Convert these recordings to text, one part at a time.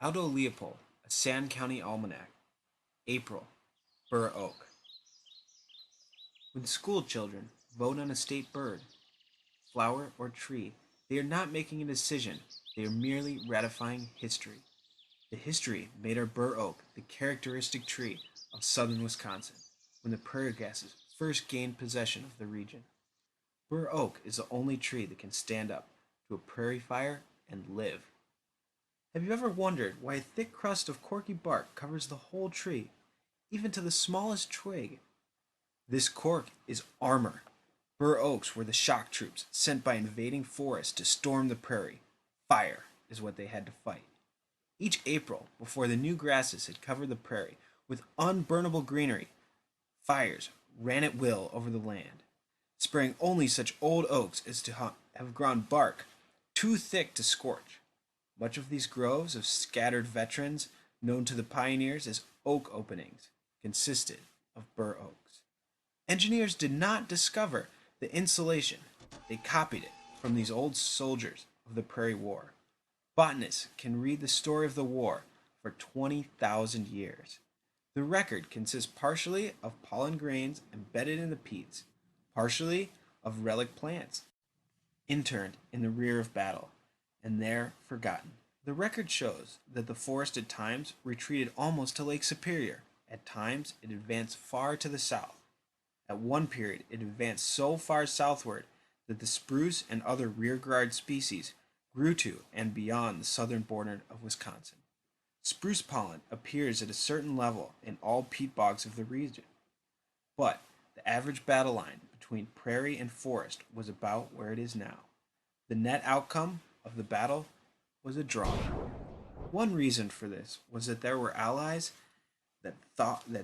Aldo Leopold, a Sand County Almanac, April-Bur-Oak. When school children vote on a state bird, flower, or tree, they are not making a decision, they are merely ratifying history. The history made our bur oak the characteristic tree of southern Wisconsin when the prairie grasses first gained possession of the region. Bur oak is the only tree that can stand up to a prairie fire and live. Have you ever wondered why a thick crust of corky bark covers the whole tree, even to the smallest twig? This cork is armor. Bur oaks were the shock troops sent by invading forests to storm the prairie. Fire is what they had to fight. Each April, before the new grasses had covered the prairie with unburnable greenery, fires ran at will over the land, spraying only such old oaks as to have grown bark too thick to scorch. Much of these groves of scattered veterans, known to the pioneers as oak openings, consisted of bur oaks. Engineers did not discover the insulation, they copied it from these old soldiers of the Prairie War. Botanists can read the story of the war for 20,000 years. The record consists partially of pollen grains embedded in the peats, partially of relic plants interned in the rear of battle, and there forgotten. The record shows that the forest at times retreated almost to Lake Superior. At times, it advanced far to the south. At one period, it advanced so far southward that the spruce and other rearguard species grew to and beyond the southern border of Wisconsin. Spruce pollen appears at a certain level in all peat bogs of the region, but the average battle line between prairie and forest was about where it is now. The net outcome of the battle was a draw. One reason for this was that there were allies that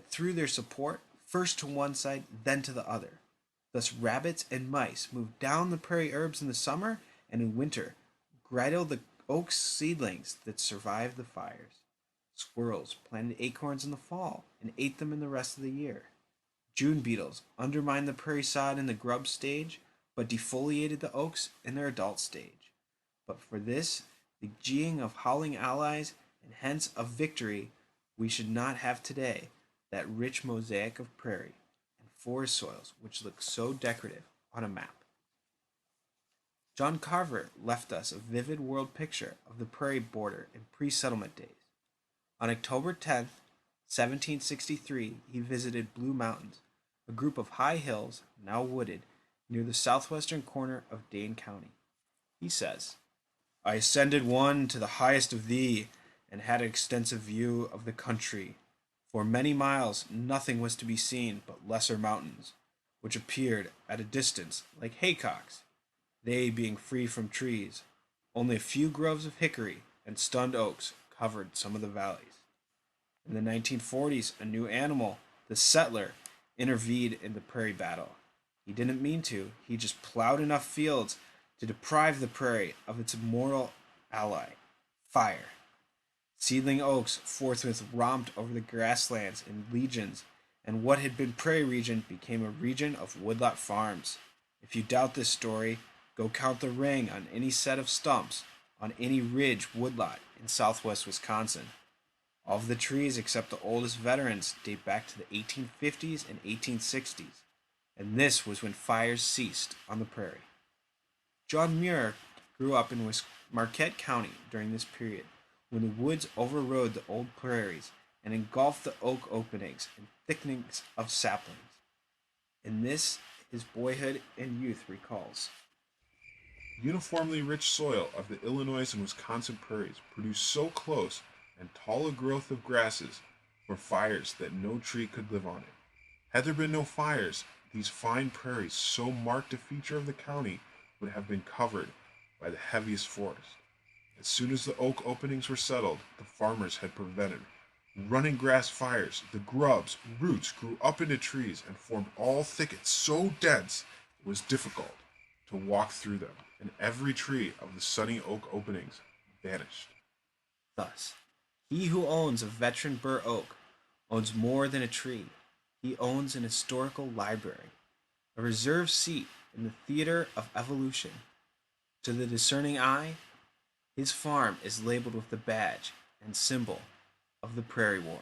threw their support first to one side, then to the other. Thus, rabbits and mice moved down the prairie herbs in the summer, and in winter griddled the oak seedlings that survived the fires. Squirrels planted acorns in the fall and ate them in the rest of the year. June beetles undermined the prairie sod in the grub stage, but defoliated the oaks in their adult stage. But for this, the geeing of howling allies, and hence of victory, we should not have today that rich mosaic of prairie and forest soils which look so decorative on a map. John Carver left us a vivid world picture of the prairie border in pre-settlement days. On October 10th, 1763, he visited Blue Mountains, a group of high hills, now wooded, near the southwestern corner of Dane County. He says, I ascended one to the highest of thee, and had an extensive view of the country. For many miles nothing was to be seen but lesser mountains, which appeared at a distance like haycocks, they being free from trees. Only a few groves of hickory and stunned oaks covered some of the valleys. In the 1940s, a new animal, the settler, intervened in the prairie battle. He didn't mean to, he just plowed enough fields to deprive the prairie of its immortal ally, fire. Seedling oaks forthwith romped over the grasslands in legions, and what had been prairie region became a region of woodlot farms. If you doubt this story, go count the ring on any set of stumps on any ridge woodlot in southwest Wisconsin. All of the trees except the oldest veterans date back to the 1850s and 1860s, and this was when fires ceased on the prairie. John Muir grew up in Marquette County during this period, when the woods overrode the old prairies and engulfed the oak openings and thickenings of saplings. In this, his boyhood and youth recalls. Uniformly rich soil of the Illinois and Wisconsin prairies produced so close and tall a growth of grasses for fires that no tree could live on it. Had there been no fires, these fine prairies, so marked a feature of the county, would have been covered by the heaviest forest. As soon as the oak openings were settled, the farmers had prevented running grass fires. The grubs, roots grew up into trees and formed all thickets so dense it was difficult to walk through them, and every tree of the sunny oak openings vanished. Thus, he who owns a veteran bur oak owns more than a tree. He owns an historical library, a reserved seat in the theater of evolution. To the discerning eye, his farm is labeled with the badge and symbol of the Prairie War.